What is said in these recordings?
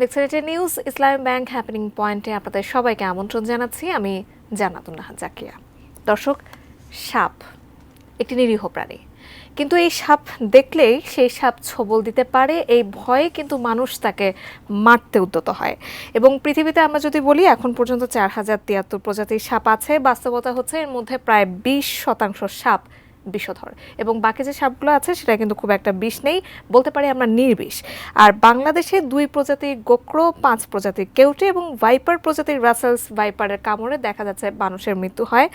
লেকচারেটে news ইসলামী bank happening পয়েন্টে আপনাদের সবাইকে আমন্ত্রণ জানাচ্ছি। আমি জান্নাতুন নাহার জাকিয়া। দর্শক, সাপ একটি নিরীহ প্রাণী, কিন্তু এই সাপ দেখলেই সেই সাপ ছোবল দিতে পারে, এই ভয়ে কিন্তু মানুষ তাকে মারতে উদ্যত হয়। এবং পৃথিবীতে আমরা যদি বলি এখন পর্যন্ত 4073 প্রজাতির সাপ আছে। বাস্তবতা হচ্ছে এর মধ্যে প্রায় 20% সাপ বিষধর, এবং বাকি যে সাপগুলো আছে সেটা কিন্তু খুব একটা বিষ নেই, বলতে পারি আমরা নির্বিষ। আর বাংলাদেশে 2 প্রজাতির গোক্রো, 5 প্রজাতির কেউটে এবং ভাইপার প্রজাতির রাসেলস ভাইপারের কামড়ে দেখা যাচ্ছে মানুষের মৃত্যু হয়।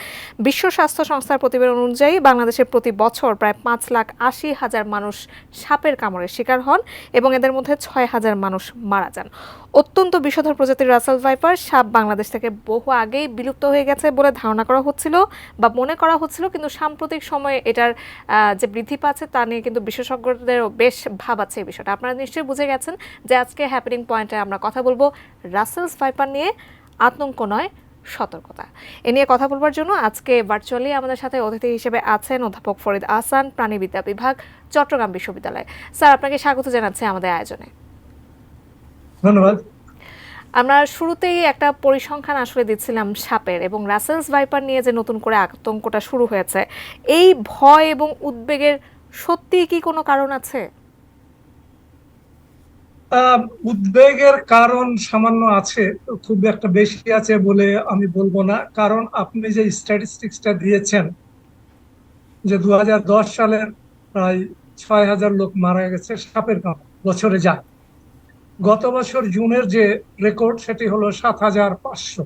বিশ্ব স্বাস্থ্য সংস্থার প্রতিবেদন অনুযায়ী বাংলাদেশে প্রতি বছর প্রায় 5,80,000 মানুষ সাপের কামড়ের শিকার হন এবং এদের মধ্যে 6,000 মানুষ মারা যান। অত্যন্ত বিষধর প্রজাতির রাসেল ভাইপার সাপ বাংলাদেশ থেকে বহু আগেই বিলুপ্ত হয়ে গেছে বলে ধারণা করা হচ্ছিল বা মনে করা হচ্ছিল, কিন্তু সাম্প্রতিক সময়ে এটার যে বৃদ্ধি পাচ্ছে তা নিয়ে কিন্তু বিশেষজ্ঞদেরও বেশ ভাবাচ্ছে এই বিষয়টা। আপনারা নিশ্চয়ই বুঝে গেছেন যে আজকে হ্যাপেনিং পয়েন্টে আমরা কথা বলবো রাসেলস ভাইপার নিয়ে। আতঙ্ক নয়, সতর্কতা। এ নিয়ে কথা বলবার জন্য আজকে ভার্চুয়ালি আমাদের সাথে অতিথি হিসেবে আছেন অধ্যাপক ফরিদ আহসান, প্রাণীবিদ্যা বিভাগ, চট্টগ্রাম বিশ্ববিদ্যালয়। স্যার, আপনাকে স্বাগত জানাচ্ছি আমাদের আয়োজনে। ধন্যবাদ। আমরা শুরুতেই একটা পরিসংখ্যান আসলে দিচ্ছিলাম সাপের, এবং রাসেলস ভাইপার নিয়ে যে নতুন করে আতঙ্কটা শুরু হয়েছে, এই ভয় এবং উদ্বেগের সত্যি কি কোনো কারণ আছে? উদ্বেগের কারণ সামান্য আছে, খুব একটা বেশি আছে বলে আমি বলবো না। কারণ আপনি যে স্ট্যাটিস্টিক্সটা দিয়েছেন যে 2010 সালের প্রায় 6,000 লোক মারা গেছে সাপের কামড়ে বছরে যায়। গত বছর জুনের যে রেকর্ড সেটি হলো 7,500।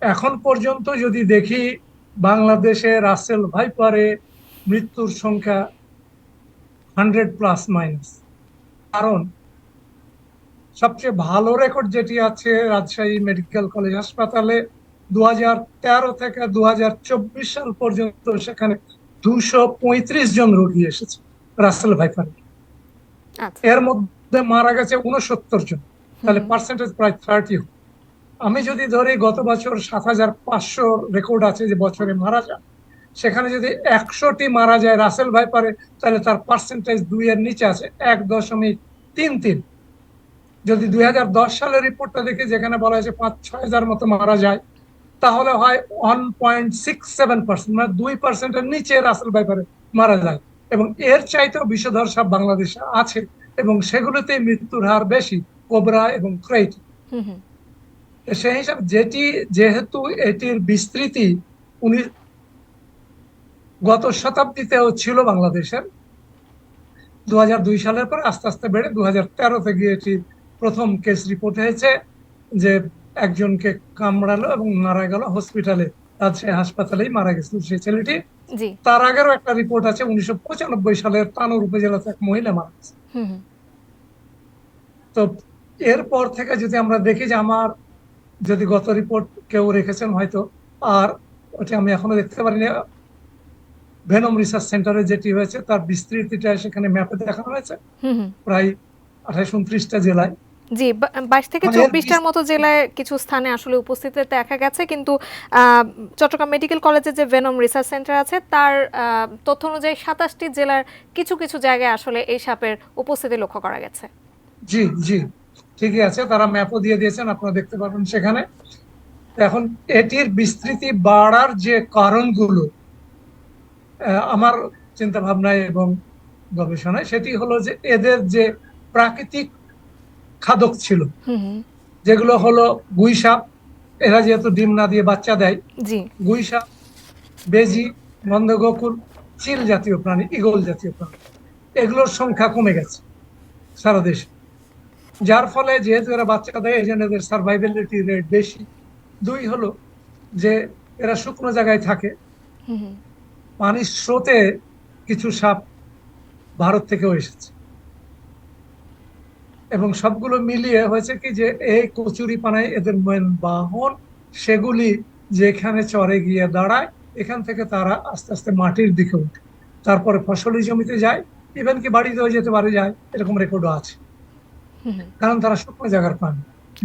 এখন পর্যন্ত যদি দেখি বাংলাদেশে রাসেল ভাইপারে মৃত্যুর সংখ্যা 100+-। কারণ সবচেয়ে ভালো রেকর্ড যেটি আছে রাজশাহী মেডিকেল কলেজ হাসপাতালে 2013 থেকে 2024 সাল পর্যন্ত সেখানে 235 জন রোগী এসেছে রাসেল ভাইপারে। এর মধ্যে মারা গেছে 69 জন, তাহলে পার্সেন্টেজ প্রায় 30। আমি যদি ধরি গত বছর 7,500 রেকর্ড আছে যে বছরে মারা যায়, সেখানে যদি 100টি মারা যায় রাসেল ভাইপারে, তাহলে তার পার্সেন্টেজ 2 এর নিচে আছে, 1.33। যদি 2010 সালের রিপোর্টটা দেখি যেখানে বলা হয়েছে 5-6 হাজার মতো মারা যায়, তাহলে হয় 1.67%, মানে 2%-এর নিচে রাসেল ভাইপারে মারা যায়। এবং এর চাইতেও বিষধর সাপ বাংলাদেশে আছে এবং সেগুলোতে মৃত্যুর হার বেশি, কোবরা এবং ক্রেইট। সেই হিসাবে যেহেতু এটির বিস্তৃতি গত শতাব্দীতেও ছিল বাংলাদেশের, 2002 সালের পর আস্তে আস্তে বেড়ে 2013-তে গিয়ে এটি প্রথম কেস রিপোর্ট হয়েছে যে একজনকে কামড়ালো এবং মারা গেল হসপিটালে, রাজশাহী হাসপাতালেই মারা গেছিল সেই ছেলেটি। তার আগেরও একটা রিপোর্ট আছে 1995 সালের তানোর উপজেলাতে এক মহিলা মারা গেছে। তো এরপর থেকে যদি আমরা দেখি যে আমার যদি গত রিপোর্ট কেউ রেখেছেন হয়তো, আর ওটা আমি এখনো দেখতে পারিনি, ভেনম রিসার্চ সেন্টারে যেটি হয়েছে তার বিস্তৃতিটা সেখানে ম্যাপে দেখানো হয়েছে প্রায় 28-29টা জেলায়। জি, 22 থেকে 24টার মতো জেলায় কিছু স্থানে আসলে উপস্থিত দেখা গেছে, কিন্তু চট্টগ্রাম মেডিকেল কলেজের যে ভেনম রিসার্চ সেন্টার আছে তার তথ্য অনুযায়ী 27টি জেলার কিছু কিছু জায়গায় আসলে এই সাপের উপস্থিতি লক্ষ্য করা গেছে। জি জি, ঠিকই আছে, তারা ম্যাপও দিয়ে দিয়েছেন, আপনারা দেখতে পাবেন সেখানে। এখন এটির বিস্তৃতি বাড়ার যে কারণগুলো আমার চিন্তা ভাবনায় এবং গবেষণায়, সেটি হলো যে এদের যে প্রাকৃতিক খাদক ছিল, যেগুলো হলো গুই সাপ, এরা যেহেতু ডিম না দিয়ে বাচ্চা দেয়, গুই সাপ, বেজি, গন্ধগোকুল, চিল জাতীয় প্রাণী, ঈগল জাতীয় প্রাণী, এগুলোর সংখ্যা কমে গেছে সারা দেশে। যার ফলে যেহেতু এরা বাচ্চা দেয় এই জন্য এদের সার্ভাইভেবিলিটি রেট বেশি। 2 হলো যে এরা শুকনো জায়গায় থাকে, পানির স্রোতে কিছু সাপ ভারত থেকেও এসেছে, এবং সবগুলো মিলিয়ে হয়েছে কি যে এই কচুরি পানায় এদের মেন বাহন, সেগুলি যেখানে চরে গিয়ে দাঁড়ায়, এখান থেকে তারা আস্তে আস্তে মাটির দিকে উঠে, তারপরে ফসলি জমিতে যায়, ইভেন কি বাড়িতেও যেতে পারে যায়, এরকম রেকর্ডও আছে। কারণ তারা শুকনো জায়গার প্রাণী,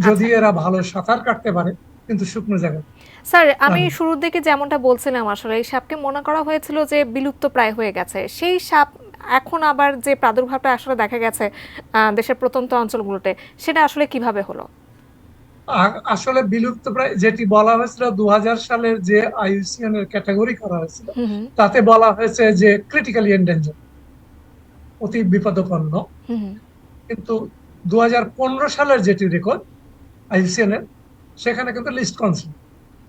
যদি এরা ভালো সাঁতার কাটতে পারে, কিন্তু শুকনো জায়গায়। স্যার, আমি শুরুর দিকে যেমনটা বলছিলাম, আসলে এই সাপকে মনে করা হয়েছিল যে বিলুপ্ত প্রায় হয়ে গেছে। সেই সাপ এখন আবার যে প্রাদুর্ভাবটা আসলে দেখা গেছে দেশের প্রত্যন্ত অঞ্চলগুলোতে, সেটা আসলে কিভাবে হলো? আসলে বিলুপ্ত প্রায় যেটি বলা হয়েছিল 2000 সালের যে আইইউসিএন এর ক্যাটাগরি করা হয়েছিল, হুম হুম তাতে বলা হয়েছে যে ক্রিটিক্যালি এন্ডেঞ্জার, অতি বিপদাপন্ন। হুম হুম। কিন্তু 2015 সালের যেটি রেকর্ড আইইউসিএন এর, সেখানে কিন্তু লিস্ট কনসেন্ট।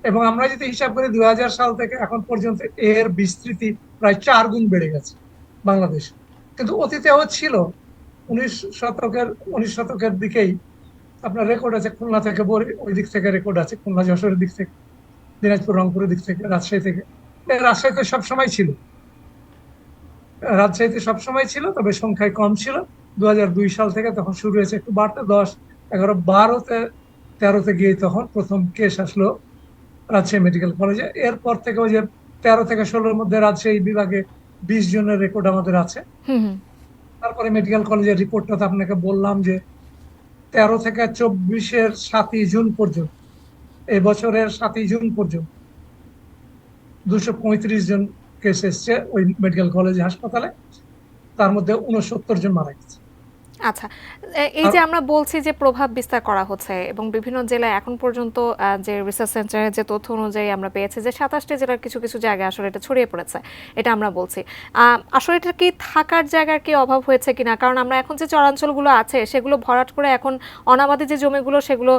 এবং আমরা যদি হিসাব করি 2000 সাল থেকে এখন পর্যন্ত এর বিস্তৃতি প্রায় 4 গুণ বেড়ে গেছে বাংলাদেশ। কিন্তু অতীতেও ছিল, 19 শতকের দিকেই আপনার রেকর্ড আছে খুলনা থেকে ওই দিক থেকে রেকর্ড আছে, খুলনা যশোরের দিক থেকে, দিনাজপুর রংপুরের দিক থেকে, রাজশাহী থেকে। রাজশাহীতে সবসময় ছিল, রাজশাহীতে সবসময় ছিল, তবে সংখ্যায় কম ছিল। 2002 সাল থেকে তখন শুরু হয়েছে একটু বাড়তে, 10, 11, 12-তে, 13-তে গিয়ে তখন প্রথম কেস আসলো রাজশাহী মেডিকেল কলেজে। এরপর থেকে ওই যে 13 থেকে 16-র মধ্যে রাজশাহী বিভাগে 20 জনের রেকর্ড আমাদের আছে। হুম হুম। তারপরে মেডিকেল কলেজের রিপোর্টটা তো আপনাকে বললাম যে 13 থেকে 24-এর 7ই জুন পর্যন্ত, এই বছরের 7ই জুন পর্যন্ত 235 জন কেস এসছে ওই মেডিকেল কলেজ হাসপাতালে। তার মধ্যে 69 জন মারা গেছে। আচ্ছা, এই আর যে আমরা বলছি যে প্রভাব বিস্তার করা হচ্ছে এবং বিভিন্ন জেলায় এখন পর্যন্ত যে রিসার্চ সেন্টারের যে তথ্য অনুযায়ী আমরা পেয়েছি যে 27টি জেলার কিছু কিছু জায়গায় আসলে এটা ছড়িয়ে পড়েছে, এটা আমরা বলছি। আসলে এটা কি থাকার জায়গার কি অভাব হয়েছে কিনা? কারণ আমরা এখন যে চরাঞ্চলগুলো আছে সেগুলো ভরাট করে এখন অনাবাদি যে জমিগুলো সেগুলো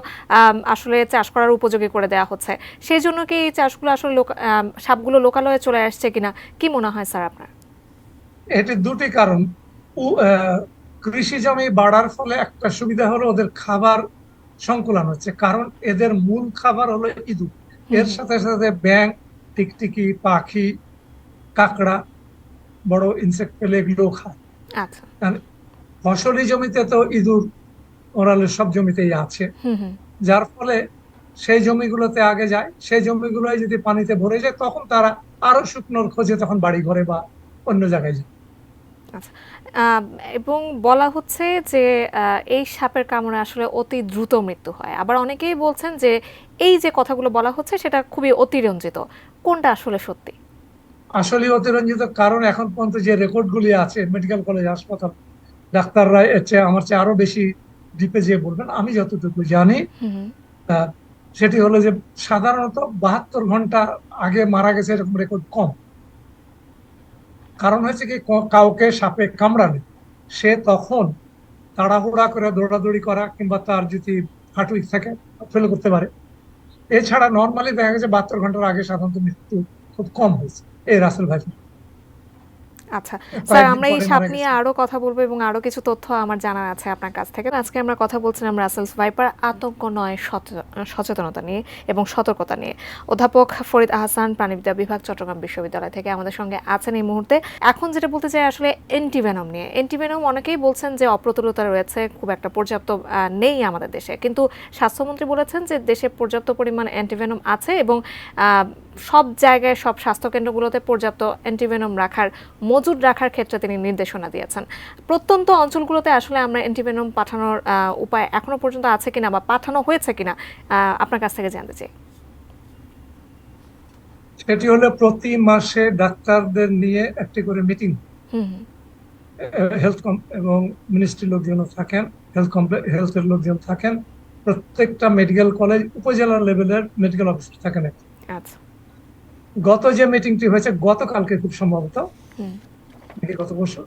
আসলে চাষ করার উপযোগী করে দেওয়া হচ্ছে। সেই জন্য কি এই চাষগুলো আসলে সাপগুলো লোকালয়ে চলে আসছে কিনা, কি মনে হয় স্যার আপনার? এটি দুটি কারণ। কৃষি জমি বাড়ার ফলে একটা সুবিধা হলো ওদের খাবার সংকুলান হচ্ছে, কারণ এদের মূল খাবার হলো ইঁদুর। হুম এর হুম। সাথে সাথে ব্যাঙ, টিকটিকি, পাখি, কাঁকড়া, বড় ইনসেক্ট পেলে এগুলো খায়। আচ্ছা। আর ফসলি জমিতে তো ইঁদুর ওরালের সব জমিতেই আছে, হুম হুম। যার ফলে সেই জমিগুলোতে আগে যায়। সেই জমিগুলোয় যদি পানিতে ভরে যায়, তখন তারা আরো শুকনোর খোঁজে তখন বাড়ি ঘরে বা অন্য জায়গায় যায়। আচ্ছা। আম, এবং বলা হচ্ছে যে এই সাপের কামড়ে আসলে অতি দ্রুত মৃত্যু হয়, আবার অনেকেই বলছেন যে এই যে কথাগুলো বলা হচ্ছে সেটা খুবই অতিরঞ্জিত। কোনটা আসলে সত্যি? আসলে অতিরঞ্জিত, কারণ এখন পর্যন্ত যে রেকর্ড গুলি আছে মেডিকেল কলেজ হাসপাতাল, ডাক্তাররা এর চেয়ে আমার চেয়ে আরো বেশি ডিপে যেয়ে বলবেন, আমি যতটুকু জানি হুম হুম। আহ, সেটি হলো যে সাধারণত 72 ঘন্টা আগে মারা গেছে এরকম রেকর্ড কম। কারণ হচ্ছে কি, কাউকে সাপে কামড়ালে সে তখন তাড়াহুড়া করে দৌড়াদৌড়ি করা, কিংবা তার যদি হার্ট উইক থাকে ফেল করতে পারে। এছাড়া নর্মালি দেখা গেছে 72 ঘন্টার আগে সাধারণত মৃত্যু খুব কম হয়েছে এই রাসেল ভাই, আচ্ছা স্যার, কয়েকদিন আমরা এই পরে সাপ মারা নিয়ে গেছে। আরো কথা বলবো এবং আরো কিছু তথ্য আমার জানার আছে আপনার কাছ থেকে। আজকে আমরা কথা বলছিলাম রাসেলস ভাইপার আতঙ্ক নয় সচেতনতা নিয়ে এবং সতর্কতা নিয়ে। অধ্যাপক ফরিদ আহসান, প্রাণীবিদ্যা বিভাগ, চট্টগ্রাম বিশ্ববিদ্যালয় থেকে আমাদের সঙ্গে আছেন এই মুহূর্তে। এখন যেটা বলতে চাই আসলে অ্যান্টিভেনম নিয়ে। অ্যান্টিভেনম অনেকেই বলছেন যে অপ্রতুলতা রয়েছে, খুব একটা পর্যাপ্ত নেই আমাদের দেশে, কিন্তু স্বাস্থ্যমন্ত্রী বলেছেন যে দেশে পর্যাপ্ত পরিমাণ অ্যান্টিভেনম আছে এবং সব জায়গায় সব স্বাস্থ্যকেন্দ্রগুলোতে পর্যাপ্ত অ্যান্টিভেনম রাখার, মজুদ রাখার ক্ষেত্রে তিনি নির্দেশনা দিয়েছেন। প্রত্যন্ত অঞ্চলগুলোতে আসলে আমরা অ্যান্টিভেনম পাঠানোর উপায় এখনো পর্যন্ত আছে কিনা বা পাঠানো হয়েছে কিনা আপনার কাছ থেকে জানতে চাই। সেটি হলো প্রতি মাসে ডাক্তারদের নিয়ে একটি করে মিটিং, হুম হুম। হেলথ এবং মিনিস্ট্রির লোকজন থাকেন, হেলথের লোকজন থাকেন, প্রত্যেকটা মেডিকেল কলেজ উপজেলা লেভেলের মেডিকেল অফিসার থাকেন। আচ্ছা। গত যে মিটিংটি হয়েছে গতকালকে খুব সম্ভবত, হুম নাকি গত বছর,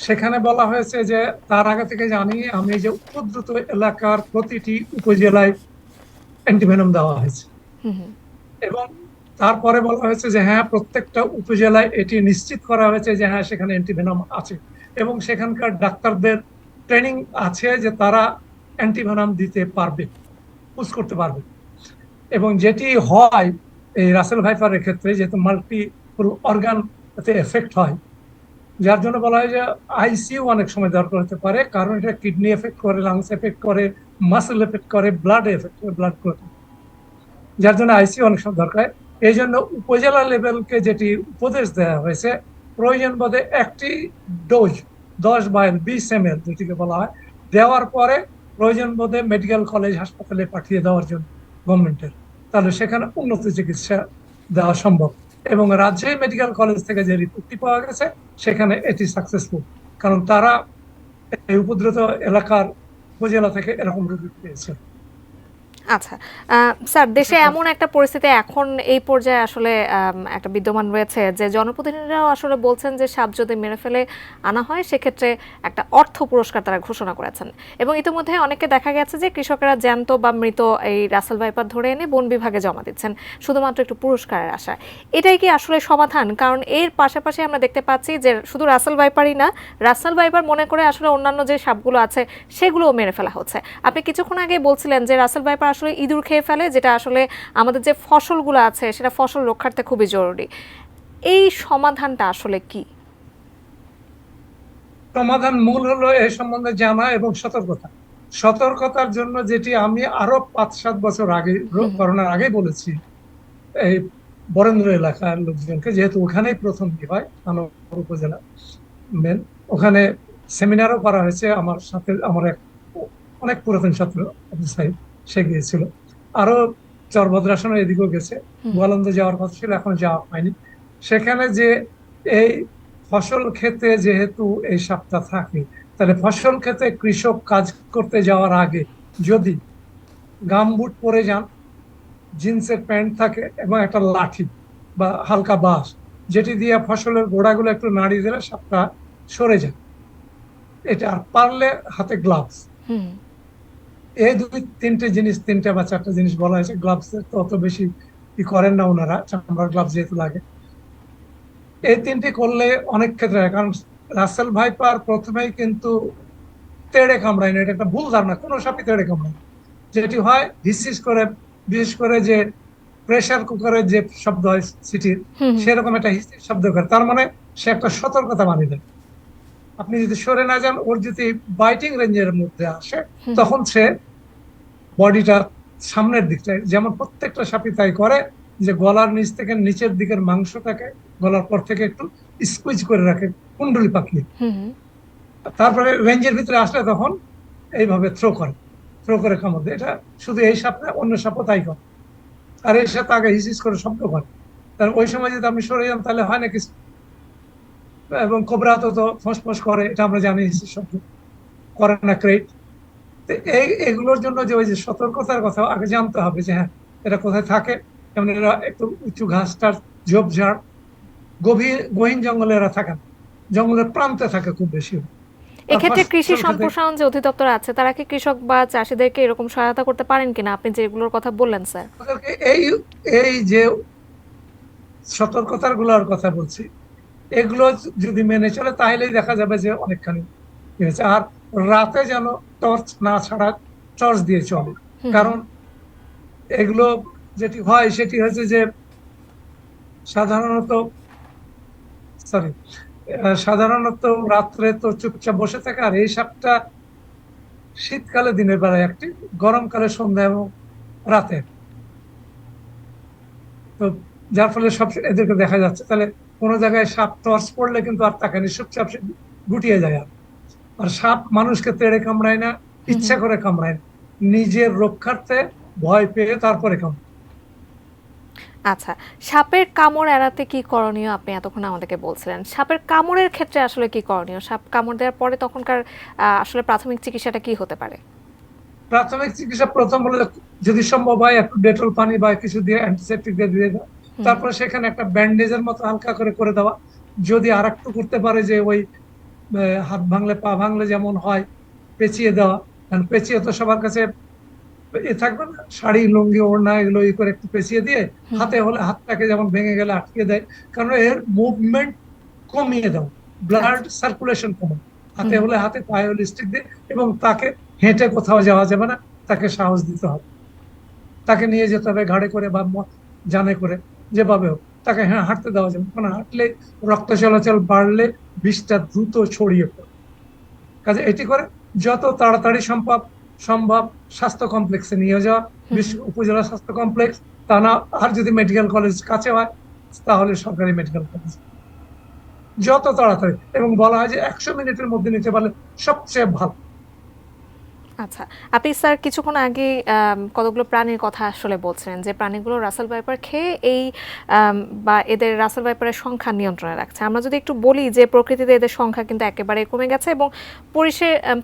সেখানে বলা হয়েছে যে তার আগে থেকে জানি আমি যে উপদ্রুত এলাকার প্রতিটি উপজেলায় অ্যান্টিভেনম দেওয়া হয়েছে। হুম হুম। এবং তারপরে বলা হয়েছে যে হ্যাঁ, প্রত্যেকটা উপজেলায় এটি নিশ্চিত করা হয়েছে যে হ্যাঁ, সেখানে অ্যান্টিভেনম আছে, এবং সেখানকার ডাক্তারদের ট্রেনিং আছে যে তারা অ্যান্টিভেনম দিতে পারবে, পুশ করতে পারবে। এবং যেটি হয় এই রাসেল ভাইপারের ক্ষেত্রে, যেহেতু মাল্টিপল অর্গান এফেক্ট হয়, যার জন্য বলা হয় যে আইসিইউ অনেক সময় দরকার হতে পারে, কারণ এটা কিডনি এফেক্ট করে, লাংস এফেক্ট করে, মাসেল এফেক্ট করে, ব্লাড এফেক্ট করে, ব্লাড ক্লট, যার জন্য আইসিইউ অনেক সময় দরকার। এই জন্য উপজেলা লেভেলকে যেটি উপদেশ দেওয়া হয়েছে, প্রয়োজন বোধে একটি ডোজ 10/20 ml যেটিকে বলা হয়, দেওয়ার পরে প্রয়োজন বোধে মেডিকেল কলেজ হাসপাতালে পাঠিয়ে দেওয়ার জন্য গভর্নমেন্টের, তাহলে সেখানে উন্নত চিকিৎসা দেওয়া সম্ভব। এবং রাজশাহী মেডিকেল কলেজ থেকে যে রিপোর্টটি পাওয়া গেছে সেখানে এটি সাকসেসফুল, কারণ তারা এই উপদ্রুত এলাকার উপজেলা থেকে এরকম রোগী পেয়েছে। আচ্ছা, স্যার, দেশে এমন একটা পরিস্থিতি এখন এই পর্যায়ে আসলে একটা বিদ্যমান রয়েছে যে জনপ্রতিনিধিরাও আসলে বলছেন যে সাপ যদি মেরে ফেলে আনা হয় সেক্ষেত্রে একটা অর্থ পুরস্কার তারা ঘোষণা করেছেন, এবং ইতিমধ্যে অনেকে দেখা গেছে যে কৃষকেরা জ্যান্ত বা মৃত এই রাসেল ভাইপার ধরে এনে বন বিভাগে জমা দিচ্ছেন শুধুমাত্র একটু পুরস্কারের আশায়। এটাই কি আসলে সমাধান? কারণ এর পাশাপাশি আমরা দেখতে পাচ্ছি যে শুধু রাসেল ভাইপারই না, রাসেল ভাইপার মনে করে আসলে অন্যান্য যে সাপগুলো আছে সেগুলোও মেরে ফেলা হচ্ছে। আপনি কিছুক্ষণ আগে বলছিলেন যে রাসেল ভাইপার আসলে ইঁদুর খেয়ে ফেলে, যেটা আসলে আমাদের যে ফসলগুলো আছে সেটা ফসল রক্ষার্থে খুবই জরুরি। এই সমাধানটা আসলে কি? সমাধান মূল হলো এই সম্বন্ধে জানা এবং সতর্কতা। সতর্কতার জন্য যেটি আমি আরো 5-7 বছর আগে, করোনার আগে বলেছি, এই বরেন্দ্র এলাকার লোকজনকে, যেহেতু ওখানেই প্রথম কি হয় আনোয়ার উপজেলা মেন, ওখানে সেমিনারও করা হয়েছে। আমার সাথে আমার এক অনেক পুরাতন ছাত্র আবু সাইদ, সে গিয়েছিল। আরো চরভদ্রাসন এদিকেও গেছে, গোয়ালন্দে যাওয়ার কথা ছিল, এখন যাওয়া হয়নি। সেখানে যে এই ফসল ক্ষেতে যেহেতু এই সাপটা থাকে, তাহলে ফসল ক্ষেতে কৃষক কাজ করতে যাওয়ার আগে যদি গামবুট পরে যান, জিন্সের প্যান্ট থাকে এবং একটা লাঠি বা হালকা বাঁশ, যেটি দিয়ে ফসলের গোড়াগুলো একটু নাড়িয়ে দিলে সাপটা সরে যায়। এটা, আর পারলে হাতে গ্লাভস। এই তিনটে জিনিস, তিনটে বা চারটে জিনিস বলা হয়েছে। গ্লাভস তো অত বেশি কি করেন না ওনারা, চামড়ার গ্লাভস যেহেতু লাগে। এই তিনটি করলে অনেক ক্ষেত্রে, কারণ রাসেল ভাইপার প্রথমেই কিন্তু তেড়ে কামড়ায় না, এটা একটা ভুল ধারণা, কোনো সাপই তেড়ে কামড়ায় না। যেটি হয় হিসিস করে, বিশেষ করে যে প্রেসার কুকারের যে শব্দ হয় সিটির, সেরকম একটা হিসিস শব্দ করে, তার মানে সে একটা সতর্কতা মানিয়ে দেয়। আপনি যদি সরে না যান, ওর যদি বাইটিং রেঞ্জের মধ্যে আসে, তখন সে বডিটা সামনের দিকটায়, যেমন প্রত্যেকটা সাপই তাই করে, যে গলার নিচ থেকে নিচের দিকের মাংসটাকে গলার পর থেকে একটু স্কুইজ করে রাখে, কুণ্ডলি পাকিয়ে। তারপরে রেঞ্জের ভিতরে আসলে তখন এইভাবে থ্রো করে কামড় দেয়। এটা শুধু এই সাপ না, অন্য সাপও তাই করে। আর এর সাথে আগে হিসিস করে শব্দ করে, তাহলে ওই সময় যদি আপনি সরে যান তাহলে হয় না কিছু। এবং কোবরা তো ফোঁস করে, এটা আমরা জানি, হিসিস শব্দ করে না ক্রেট। এগুলোর জন্য যে ওই যে সতর্কতার কথা আগে জানতে হবে, যে হ্যাঁ এটা কোথায় থাকে। যেমন এরা একটু উঁচু ঘাসটার ঝোপঝাড়, গহীন জঙ্গলে এরা থাকে না, জঙ্গলের প্রান্তে থাকে খুব বেশি। এক্ষেত্রে কৃষি সম্প্রসারণ যে অধিদপ্তর আছে তারা কি কৃষক বা চাষিদেরকে এরকম সহায়তা করতে পারেন কিনা, আপনি যেগুলোর কথা বললেন স্যার? এই এই যে সতর্কতার গুলোর কথা বলছি, এগুলো যদি মেনে চলে তাহলেই দেখা যাবে যে অনেকখানি হয়েছে। আর রাতে যেন টর্চ না ছাড়া টর্চ দিয়ে চলে, কারণ এগুলো যেটি হয় সেটি হচ্ছে যে সাধারণত সাধারণত রাত্রে তো চুপচাপ বসে থাকে, আর এই সাপটা শীতকালে দিনের বেলায় অ্যাক্টিভ, গরমকালে সন্ধ্যা এবং রাতে। তো যার ফলে সব এদেরকে দেখা যাচ্ছে। তাহলে কোনো জায়গায় সাপ টর্চ পড়লে কিন্তু আর তাকে চুপচাপ সে গুটিয়ে যায়। আর সাপ মানুষকে তেড়ে কামড়ায় না, ইচ্ছা করে কামড়ায় না, নিজের রক্ষার্থে ভয় পেয়ে তারপরে কামড়ায়। আচ্ছা, সাপের কামড় এড়াতে কি করণীয় আপনি এতক্ষণ আমাদেরকে বলছিলেন। সাপের কামড়ের ক্ষেত্রে আসলে কি করণীয়? সাপ কামড় দেওয়ার পরে তখনকার আসলে প্রাথমিক চিকিৎসাটা কি হতে পারে? প্রাথমিক চিকিৎসা প্রথম হলো, যদি সম্ভব হয় একটু ডেটল পানি বা কিছু দিয়ে অ্যান্টিসেপ্টিক দিয়ে দেওয়া, তারপরে সেখানে একটা ব্যান্ডেজের মতো হালকা করে দেওয়া। যদি আর একটু করতে পারে যে ওই হাত ভাঙলে পা ভাঙলে যেমন হয়, পেঁচিয়ে দেওয়া। কারণ পেঁচিয়ে তো সবার কাছে থাকবে না, শাড়ি লুঙ্গি ওড়না এগুলো করে একটু পেঁচিয়ে দিয়ে, হাতে হলে হাতটাকে যেমন ভেঙে গেলে আটকে দেয়, কারণ এর মুভমেন্ট কমিয়ে দাও, ব্লাড সার্কুলেশন কমায়। হাতে হলে হাতে, পায়ে হলে স্টিক দিয়ে, এবং তাকে হেঁটে কোথাও যাওয়া যাবে না, তাকে সাহস দিতে হবে, তাকে নিয়ে যেতে হবে ঘাড়ে করে বা জানে করে, যেভাবে হোক তাকে হাঁটতে দেওয়া যাবে। কারণ হাঁটলে রক্ত চলাচল বাড়লে বিষটা দ্রুত ছড়িয়ে পড়ে। কাজে এটি করে যত তাড়াতাড়ি সম্ভব স্বাস্থ্য কমপ্লেক্সে নিয়ে যাওয়া, উপজেলা স্বাস্থ্য কমপ্লেক্স, তা না আর যদি মেডিকেল কলেজ কাছে হয় তাহলে সরকারি মেডিকেল কলেজ, যত তাড়াতাড়ি। এবং বলা হয় যে 100 মিনিটের মধ্যে নিতে পারলে সবচেয়ে ভালো। আচ্ছা, আপনি স্যার কিছুক্ষণ আগে কতগুলো প্রাণীর কথা আসলে বলছিলেন যে প্রাণীগুলো রাসেল ভাইপার খেয়ে এই বা এদের রাসেল ভাইপারের সংখ্যা নিয়ন্ত্রণে রাখছে। আমরা যদি একটু বলি যে প্রকৃতিতে এদের সংখ্যা কিন্তু একেবারে কমে গেছে এবং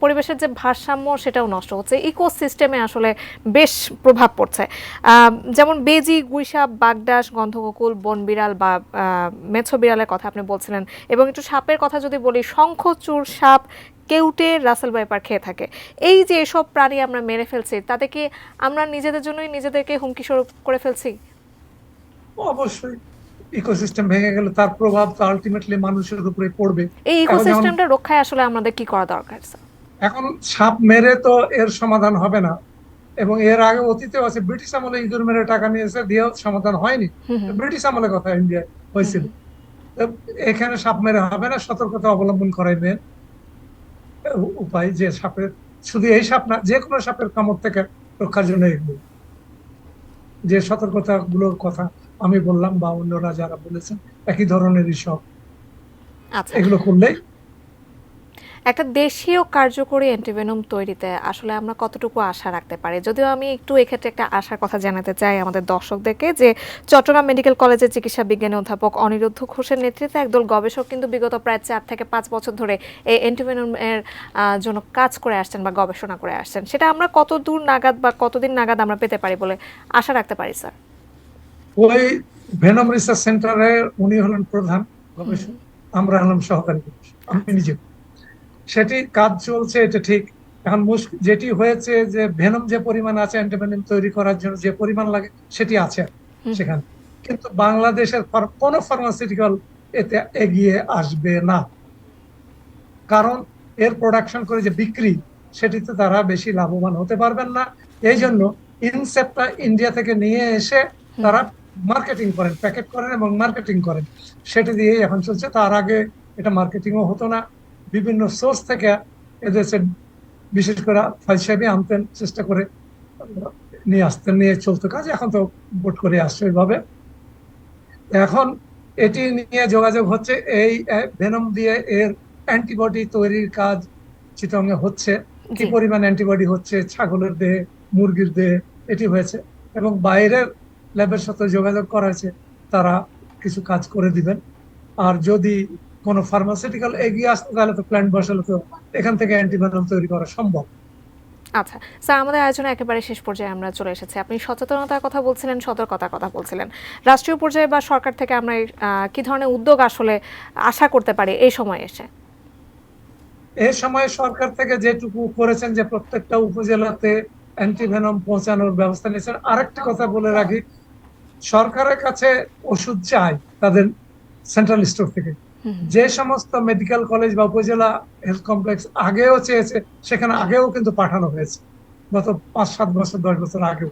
পরিবেশের যে ভারসাম্য সেটাও নষ্ট হচ্ছে, ইকোসিস্টেমে আসলে বেশ প্রভাব পড়ছে। যেমন বেজি, গুইসাপ, বাগডাস, গন্ধককুল, বনবিড়াল বা মেছো বিড়ালের কথা আপনি বলছিলেন, এবং একটু সাপের কথা যদি বলি, শঙ্খচূড় সাপ, কেউটে রাসেল ভাইপার খেয়ে থাকে। এই যে এসব প্রাণী আমরা মেরে ফেলছি, তাতে কি আমরা নিজেদের জন্যই নিজেদেরকে হুমকি স্বরূপ করে ফেলছি? অবশ্যই ইকোসিস্টেম ভেঙে গেলে তার প্রভাব তো আলটিমেটলি মানুষের উপরে পড়বে। এই এখন যেমন ইকোসিস্টেমটা রক্ষায় আসলে আমাদের কি করা দরকার স্যার? এখন সাপ মেরে তো এর সমাধান হবে না, এবং এর আগে অতীতেও আছে, ব্রিটিশ আমলে ইঁদুর মেরে টাকা নিয়েছে, দিয়েও সমাধান হয়নি। হুম হুম ব্রিটিশ আমলের কথা ইন্ডিয়ায় হুম হয়েছিল। হুম। তো এখানে সাপ মেরে হবে না, সতর্কতা অবলম্বন করাই মেন উপায়। যে সাপের, শুধু এই সাপ না, যে কোনো সাপের কামড় থেকে রক্ষার জন্য এগুলো যে সতর্কতা গুলোর কথা আমি বললাম বা অন্যরা যারা বলেছেন, একই ধরনেরই সব, আচ্ছা, এগুলো করলেই। একটা দেশীয় কার্যকরী অ্যান্টিভেনম তৈরিতে আসলে আমরা কতটুকু আশা রাখতে পারি? যদিও আমি একটু এক্ষেত্রে একটা আশার কথা জানাতে চাই আমাদের দর্শকদেরকে, যে চট্টগ্রাম মেডিকেল কলেজের চিকিৎসা বিজ্ঞানী অধ্যাপক অনিরুদ্ধ ঘোষের নেতৃত্বে একদল গবেষক কিন্তু বিগত প্রায় 4 থেকে 5 বছর ধরে এই অ্যান্টিভেনম এর জন্য কাজ করে আসছেন বা গবেষণা করে আসছেন। সেটা আমরা কত দূর নাগাদ বা কতদিন নাগাদ আমরা পেতে পারি বলে আশা রাখতে পারি স্যার? ওই ভেনম রিসার্চ সেন্টারে উনি হলেন প্রধান গবেষক, আমরা হলাম সহকারী গবেষক, আমি নিজে। সেটি কাজ চলছে, এটা ঠিক। এখন যেটি হয়েছে যে ভেনম যে পরিমাণ আছে অ্যান্টিভেনম তৈরি করার জন্য যে পরিমাণ লাগে সেটি আছে সেখানে, কিন্তু বাংলাদেশের কোনো ফার্মাসিউটিক্যাল এতে এগিয়ে আসবে না, কারণ এর প্রোডাকশন করে যে বিক্রি, সেটিতে তারা বেশি লাভবান হতে পারবেন না। এই জন্য ইনসেপ্টটা ইন্ডিয়া থেকে নিয়ে এসে তারা মার্কেটিং করেন, প্যাকেট করেন এবং মার্কেটিং করেন, সেটা দিয়েই এখন চলছে। তার আগে এটা মার্কেটিংও হতো না, বিভিন্ন সোর্স থেকে এদেশে বিশেষ করে ফাইজ সাহেবই আনতেন, চেষ্টা করে নিয়ে আসতেন, নিয়ে চলতো কাজ। এখন তো বোট করে আসছে ওইভাবে। এখন এটি নিয়ে যোগাযোগ হচ্ছে, এই ভেনম দিয়ে এর অ্যান্টিবডি তৈরির কাজ চিটংয়ে হচ্ছে। কি জি। পরিমাণ অ্যান্টিবডি হচ্ছে ছাগলের দেহে, মুরগির দেহে, এটি হয়েছে, এবং বাইরের ল্যাবের সাথে যোগাযোগ করা হয়েছে, তারা কিছু কাজ করে দিবেন। আর যদি কোনো ফার্মাসিউটিক্যাল এগিয়ে আসতো, তাহলে তো প্ল্যান্ট বসালে তো এখান থেকে অ্যান্টিভেনম তৈরি করা সম্ভব। আচ্ছা স্যার, আমাদের আয়োজনে একেবারে শেষ পর্যায়ে আমরা চলে এসেছি। আপনি সচেতনতার কথা বলছিলেন, সতর্কতার কথা বলছিলেন। রাষ্ট্রীয় পর্যায়ে বা সরকার থেকে আমরা কি ধরনের উদ্যোগ আসলে আশা করতে পারি এই সময় এসে? এই সময় সরকার থেকে যেটুকু করেছেন, যে প্রত্যেকটা উপজেলাতে অ্যান্টিভেনম পৌঁছানোর ব্যবস্থা নিয়েছেন। আরেকটা কথা বলে রাখি, সরকারের কাছে ওষুধ চাই তাদের সেন্ট্রাল স্টোর থেকে। যে সমস্ত মেডিকেল কলেজ বা উপজেলা হেলথ কমপ্লেক্স আগেও চেয়েছে, সেখানে আগেও কিন্তু পাঠানো হয়েছে, গত 5-7 বছর 10 বছর আগেও।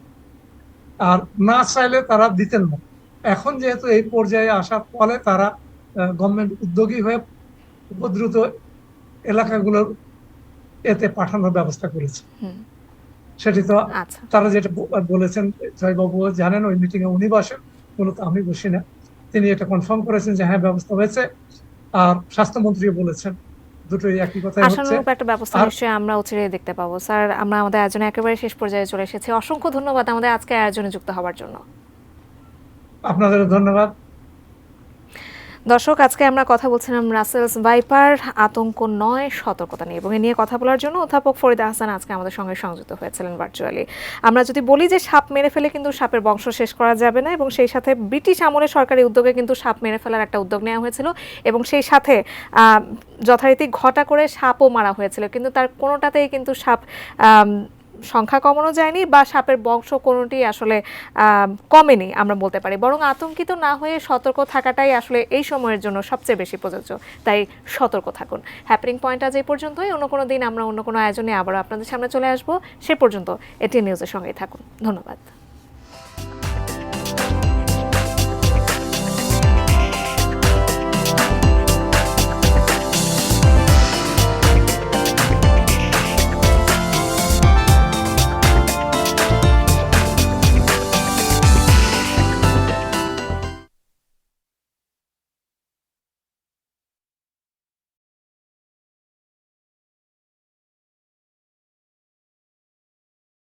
আর না চাইলে তারা দিতেন না। এখন যেহেতু এই পর্যায়ে আসার ফলে তারা গভর্নমেন্ট উদ্যোগী হয়ে উপদ্রুত এলাকাগুলোর এতে পাঠানোর ব্যবস্থা করেছে। সেটি তো আচ্ছা, তারা যেটা বলেছেন, জয়বাবু জানেন, ওই মিটিং এ উনি বসেন, মূলত আমি বসি না। তিনি এটা কনফার্ম করেছেন যে হ্যাঁ, ব্যবস্থা হয়েছে। আর স্বাস্থ্যমন্ত্রীও বলেছেন, দুটোই একই কথাই হচ্ছে। আশানুরূপ একটা ব্যবস্থা আর নিশ্চয়ই আমরা অচিরেই দেখতে পাবো। স্যার, আমরা আমাদের আয়োজনে একেবারে শেষ পর্যায়ে চলে এসেছি। অসংখ্য ধন্যবাদ আমাদের আজকে আয়োজনে যুক্ত হওয়ার জন্য। আপনাদের ধন্যবাদ। দর্শক, আজকে আমরা কথা বলছিলাম রাসেলস ভাইপার আতঙ্ক নয়, সতর্কতা নিয়ে, এবং এ নিয়ে কথা বলার জন্য অধ্যাপক ফরিদা হাসান আজকে আমাদের সঙ্গে সংযুক্ত হয়েছিলেন ভার্চুয়ালি। আমরা যদি বলি যে সাপ মেরে ফেলে কিন্তু সাপের বংশ শেষ করা যাবে না, এবং সেই সাথে ব্রিটিশ আমলে সরকারি উদ্যোগে কিন্তু সাপ মেরে ফেলার একটা উদ্যোগ নেওয়া হয়েছিল, এবং সেই সাথে যথারীতি ঘটা করে সাপও মারা হয়েছিল, কিন্তু তার কোনোটাতেই কিন্তু সাপ সংখ্যা কমানো যায়নি বা সাপের বংশ কোনোটি আসলে কমেনি আমরা বলতে পারি। বরং আতঙ্কিত না হয়ে সতর্ক থাকাটাই আসলে এই সময়ের জন্য সবচেয়ে বেশি প্রযোজ্য। তাই সতর্ক থাকুন। হ্যাপেনিং পয়েন্ট আজ এই পর্যন্তই। অন্য কোনো দিন আমরা অন্য কোনো আয়োজনে আবারও আপনাদের সামনে চলে আসবো। সে পর্যন্ত এটি নিউজের সঙ্গেই থাকুন। ধন্যবাদ।